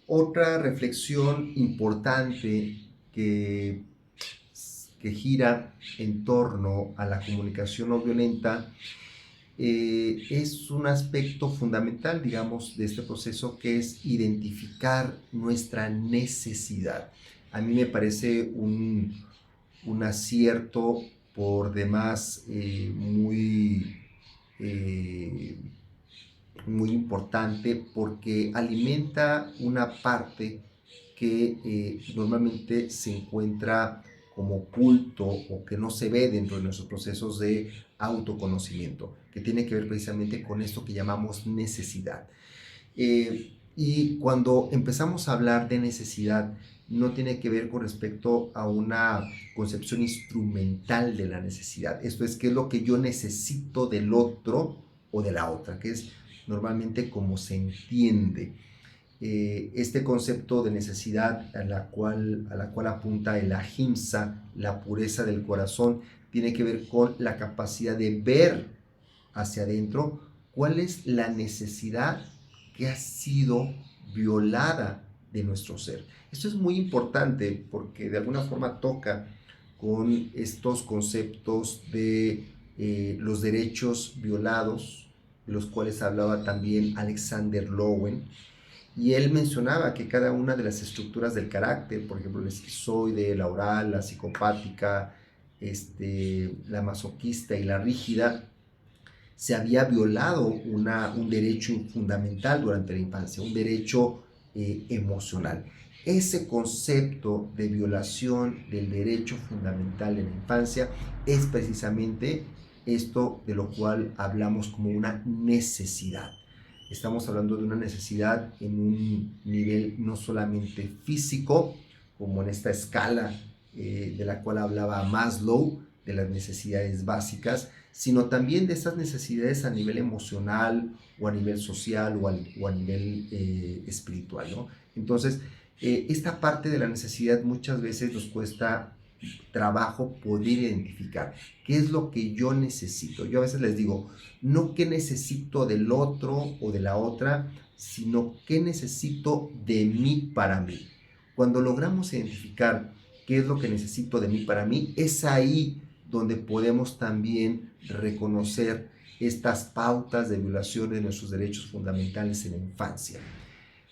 Otra reflexión importante que, que gira en torno a la comunicación no violenta es un aspecto fundamental, digamos, de este proceso, que es identificar nuestra necesidad. A mí me parece un acierto por demás eh, muy importante, porque alimenta una parte que normalmente se encuentra como oculto o que no se ve dentro de nuestros procesos de autoconocimiento, que tiene que ver precisamente con esto que llamamos necesidad. Y cuando empezamos a hablar de necesidad, no tiene que ver con respecto a una concepción instrumental de la necesidad. Esto es, qué es lo que yo necesito del otro o de la otra, que es normalmente como se entiende. Este concepto de necesidad a la cual apunta el ahimsa, la pureza del corazón, tiene que ver con la capacidad de ver hacia adentro cuál es la necesidad que ha sido violada de nuestro ser. Esto es muy importante porque de alguna forma toca con estos conceptos de los derechos violados, de los cuales hablaba también Alexander Lowen, y él mencionaba que cada una de las estructuras del carácter, por ejemplo, la esquizoide, la oral, la psicopática, la masoquista y la rígida, se había violado un derecho fundamental durante la infancia, un derecho emocional. Ese concepto de violación del derecho fundamental en la infancia es precisamente esto de lo cual hablamos como una necesidad. Estamos hablando de una necesidad en un nivel no solamente físico, como en esta escala de la cual hablaba Maslow, de las necesidades básicas, sino también de esas necesidades a nivel emocional o a nivel social o a nivel espiritual, ¿no? Entonces, esta parte de la necesidad muchas veces nos cuesta trabajo poder identificar qué es lo que yo necesito. Yo a veces les digo, no qué necesito del otro o de la otra, sino qué necesito de mí para mí. Cuando logramos identificar qué es lo que necesito de mí para mí, es ahí donde podemos también reconocer estas pautas de violación de nuestros derechos fundamentales en la infancia.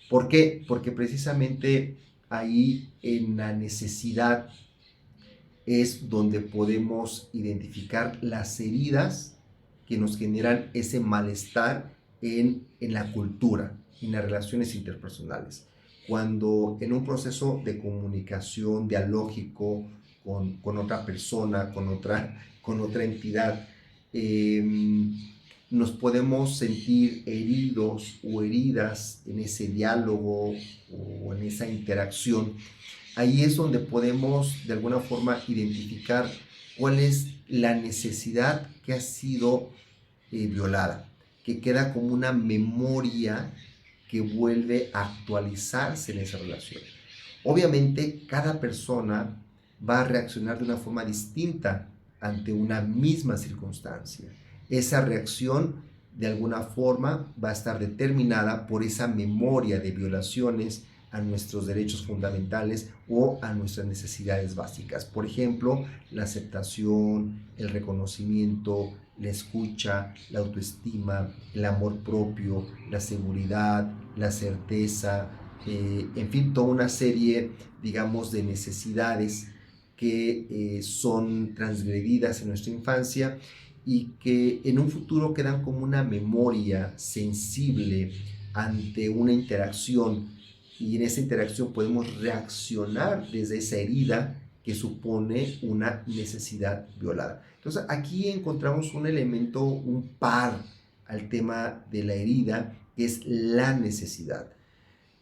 ¿Por qué? Porque precisamente ahí en la necesidad es donde podemos identificar las heridas que nos generan ese malestar en la cultura, en las relaciones interpersonales. Cuando en un proceso de comunicación dialógico con otra persona, con otra entidad, eh, nos podemos sentir heridos o heridas en ese diálogo o en esa interacción. Ahí es donde podemos de alguna forma identificar cuál es la necesidad que ha sido violada, que queda como una memoria que vuelve a actualizarse en esa relación. Obviamente cada persona va a reaccionar de una forma distinta ante una misma circunstancia. Esa reacción de alguna forma va a estar determinada por esa memoria de violaciones a nuestros derechos fundamentales o a nuestras necesidades básicas. Por ejemplo, la aceptación, el reconocimiento, la escucha, la autoestima, el amor propio, la seguridad, la certeza, en fin, toda una serie, digamos, de necesidades que son transgredidas en nuestra infancia y que en un futuro quedan como una memoria sensible ante una interacción, y en esa interacción podemos reaccionar desde esa herida que supone una necesidad violada. Entonces aquí encontramos un elemento, un par al tema de la herida, que es la necesidad.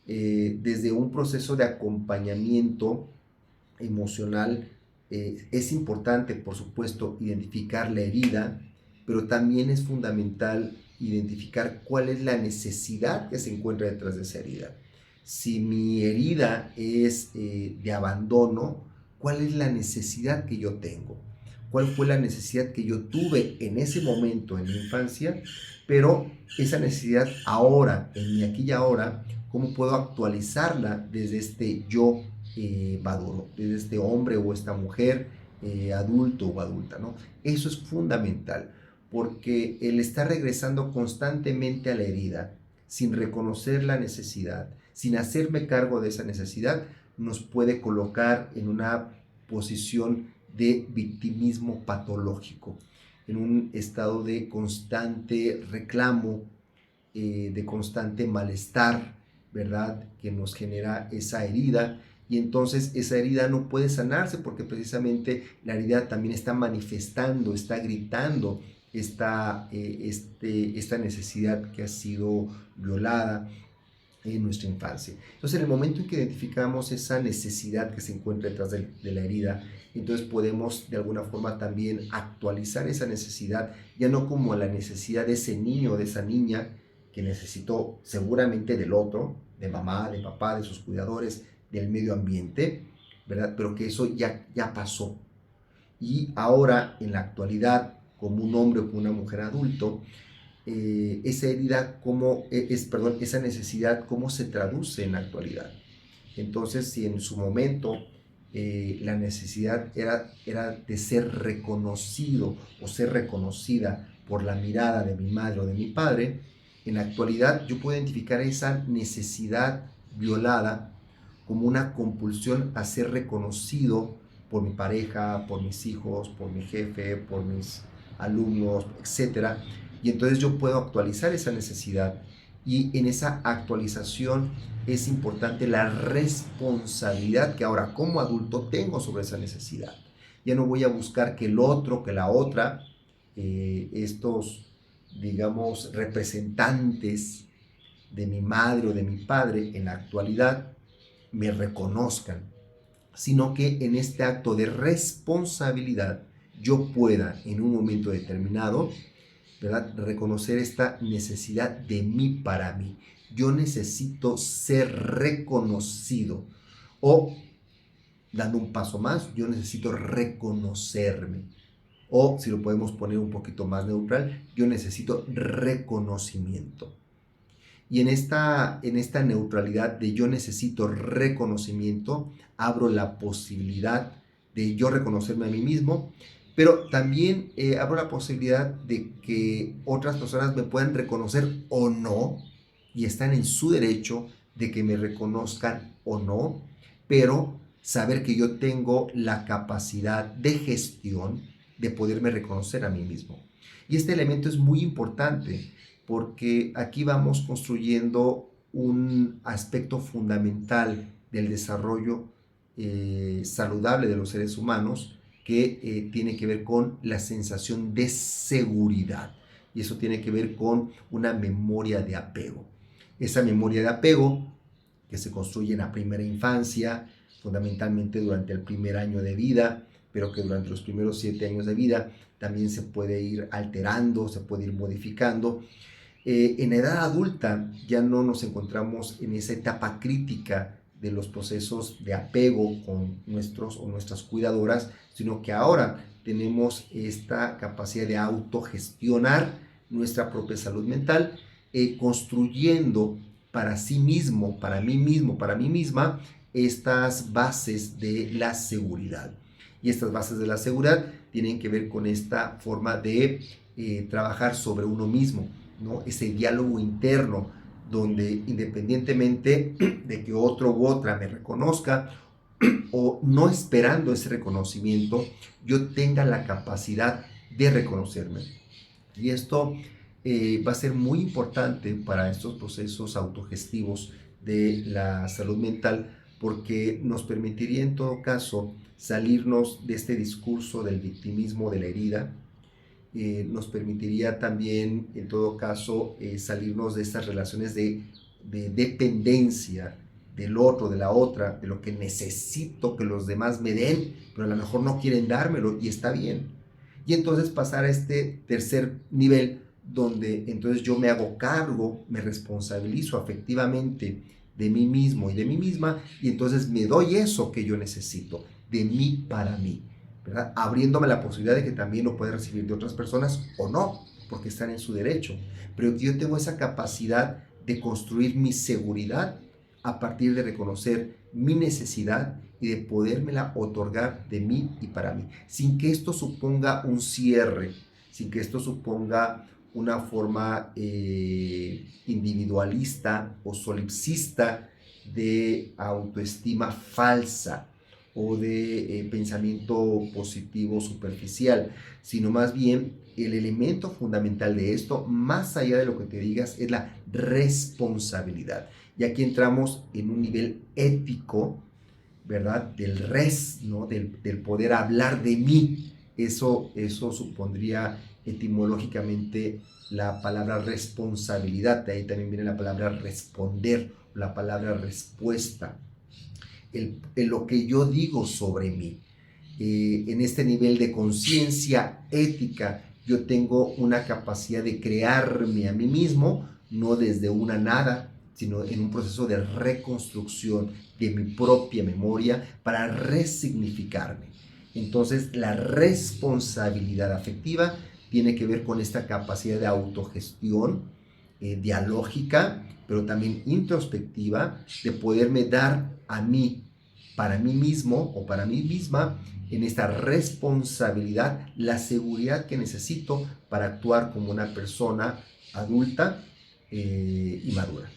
Desde un proceso de acompañamiento emocional, es importante, por supuesto, identificar la herida, pero también es fundamental identificar cuál es la necesidad que se encuentra detrás de esa herida. Si mi herida es de abandono, ¿cuál es la necesidad que yo tengo? ¿Cuál fue la necesidad que yo tuve en ese momento en mi infancia? Pero esa necesidad ahora, en mi aquí y ahora, cómo puedo actualizarla desde este yo maduro, desde este hombre o esta mujer adulto o adulta, ¿no? Eso es fundamental, porque el estar regresando constantemente a la herida, sin reconocer la necesidad, sin hacerme cargo de esa necesidad, nos puede colocar en una posición de victimismo patológico, en un estado de constante reclamo, de constante malestar, ¿verdad? Que nos genera esa herida, y entonces esa herida no puede sanarse porque precisamente la herida también está manifestando, está gritando esta necesidad que ha sido violada en nuestra infancia. Entonces, en el momento en que identificamos esa necesidad que se encuentra detrás de la herida, entonces podemos de alguna forma también actualizar esa necesidad, ya no como la necesidad de ese niño o de esa niña que necesitó seguramente del otro, de mamá, de papá, de sus cuidadores, del medio ambiente, ¿verdad? Pero que eso ya pasó. Y ahora, en la actualidad, como un hombre o como una mujer adulto, esa herida, perdón, esa necesidad, cómo se traduce en la actualidad. Entonces, si en su momento la necesidad era de ser reconocido o ser reconocida por la mirada de mi madre o de mi padre, en la actualidad yo puedo identificar esa necesidad violada como una compulsión a ser reconocido por mi pareja, por mis hijos, por mi jefe, por mis alumnos, etcétera. Y entonces yo puedo actualizar esa necesidad, y en esa actualización es importante la responsabilidad que ahora como adulto tengo sobre esa necesidad. Ya no voy a buscar que el otro, que la otra, estos, digamos, representantes de mi madre o de mi padre en la actualidad me reconozcan, sino que en este acto de responsabilidad yo pueda en un momento determinado, ¿verdad?, reconocer esta necesidad de mí para mí. Yo necesito ser reconocido, o dando un paso más, yo necesito reconocerme, o si lo podemos poner un poquito más neutral, yo necesito reconocimiento. Y en esta neutralidad de yo necesito reconocimiento, abro la posibilidad de yo reconocerme a mí mismo, pero también abro la posibilidad de que otras personas me puedan reconocer o no, y están en su derecho de que me reconozcan o no, pero saber que yo tengo la capacidad de gestión de poderme reconocer a mí mismo. Y este elemento es muy importante, porque aquí vamos construyendo un aspecto fundamental del desarrollo saludable de los seres humanos, que tiene que ver con la sensación de seguridad, y eso tiene que ver con una memoria de apego. Esa memoria de apego que se construye en la primera infancia, fundamentalmente durante el primer año de vida, pero que durante los primeros 7 años de vida también se puede ir alterando, se puede ir modificando. En la edad adulta ya no nos encontramos en esa etapa crítica de los procesos de apego con nuestros o nuestras cuidadoras, sino que ahora tenemos esta capacidad de autogestionar nuestra propia salud mental, construyendo para sí mismo, para mí mismo, para mí misma, estas bases de la seguridad. Y estas bases de la seguridad tienen que ver con esta forma de trabajar sobre uno mismo, ¿no? Ese diálogo interno donde, independientemente de que otro u otra me reconozca o no esperando ese reconocimiento, yo tenga la capacidad de reconocerme. Y esto va a ser muy importante para estos procesos autogestivos de la salud mental, porque nos permitiría en todo caso salirnos de este discurso del victimismo de la herida. Nos permitiría también, en todo caso, salirnos de estas relaciones de dependencia del otro, de la otra, de lo que necesito que los demás me den, pero a lo mejor no quieren dármelo y está bien. Y entonces pasar a este tercer nivel, donde entonces yo me hago cargo, me responsabilizo afectivamente de mí mismo y de mí misma, y entonces me doy eso que yo necesito, de mí para mí, ¿verdad? Abriéndome la posibilidad de que también lo pueda recibir de otras personas o no, porque están en su derecho. Pero yo tengo esa capacidad de construir mi seguridad a partir de reconocer mi necesidad y de podérmela otorgar de mí y para mí, sin que esto suponga un cierre, sin que esto suponga una forma individualista o solipsista de autoestima falsa o de pensamiento positivo superficial, sino más bien el elemento fundamental de esto, más allá de lo que te digas, es la responsabilidad. Y aquí entramos en un nivel ético, ¿verdad? Del res, ¿no? Del poder hablar de mí. Eso supondría etimológicamente la palabra responsabilidad. De ahí también viene la palabra responder, la palabra respuesta. Lo que yo digo sobre mí. En este nivel de conciencia ética, yo tengo una capacidad de crearme a mí mismo, no desde una nada, sino en un proceso de reconstrucción de mi propia memoria para resignificarme. Entonces, la responsabilidad afectiva tiene que ver con esta capacidad de autogestión dialógica, pero también introspectiva, de poderme dar a mí, para mí mismo o para mí misma, en esta responsabilidad, la seguridad que necesito para actuar como una persona adulta y madura.